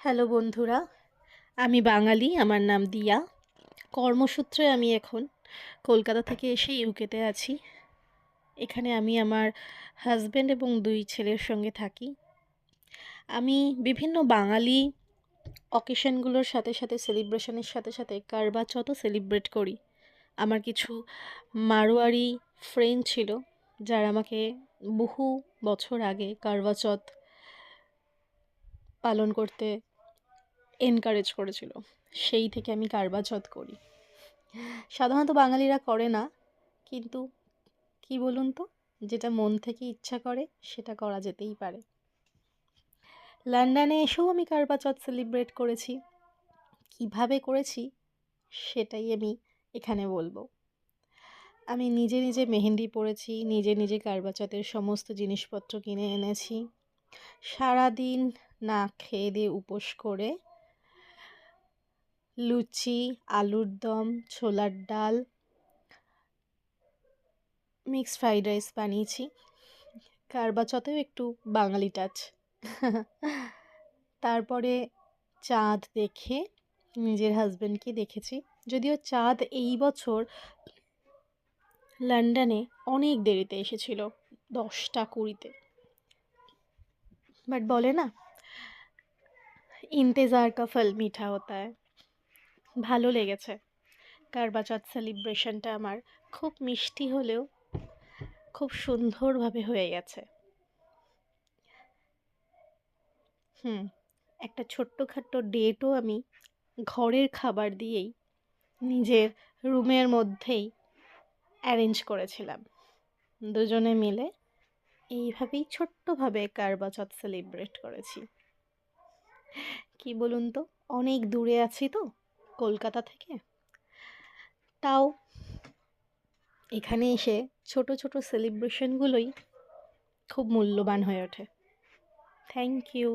Hello বন্ধুরা, আমি বাঙালি, আমার নাম দিয়া। কর্মসূত্রে আমি এখন কলকাতা থেকে এসে ইউকেতে আছি। এখানে আমি আমার হাসব্যান্ড এবং ২ ছেলের সঙ্গে থাকি। আমি বিভিন্ন বাঙালি অকেশনগুলোর সাথে, সাথে সেলিব্রেশনের সাথে, সাথে কারবা চৌথও সেলিব্রেট করি। আমার কিছু মারোয়াড়ি ফ্রেন্ড ছিল, যারা আমাকে বহু বছর আগে কারবা চৌথ পালন করতে এনকারেজ করেছিল। সেই থেকে আমি কারবা চৌথ করি। সাধারণত বাঙালিরা করে না, কিন্তু কি বলুন তো, যেটা মন থেকে ইচ্ছা করে সেটা করা যেতেই পারে। লন্ডনে এসেও আমি কারবা চৌথ সেলিব্রেট করেছি। কিভাবে করেছি সেটাই আমি এখানে বলবো। আমি নিজে নিজে মেহেন্দি পরেছি, নিজে নিজে কারবা চৌথের সমস্ত জিনিসপত্র কিনে এনেছি। সারাদিন না খেয়ে দিয়ে উপোস করে লুচি, আলুর দম, ছোলার ডাল, মিক্সড ফ্রাইড রাইস বানিয়েছি। কারবা চৌথেও একটু বাঙালি টাচ। তারপরে চাঁদ দেখে নিজের হাজবেন্ডকে দেখেছি। যদিও চাঁদ এই বছর লন্ডনে অনেক দেরিতে এসেছিল, 10টা 20-তে। বাট বলে না, ইন্তেজার কা ফল মিঠা হতা হ্যায়। ভালো লেগেছে। কারবা চৌথ সেলিব্রেশনটা আমার খুব মিষ্টি হলেও খুব সুন্দরভাবে হয়ে গেছে। হুম, একটা ছোট্টখাট্টো ডেটও আমি ঘরের খাবার দিয়েই নিজের রুমের মধ্যেই অ্যারেঞ্জ করেছিলাম। দুজনে মিলে এইভাবেই ছোট্টভাবে কারবা চৌথ সেলিব্রেট করেছি। কি বলুন তো, অনেক দূরে আছি তো কলকাতা থেকে, তাও এখানে এসে ছোট ছোট সেলিব্রেশনগুলোই খুব মূল্যবান হয়ে ওঠে। Thank you.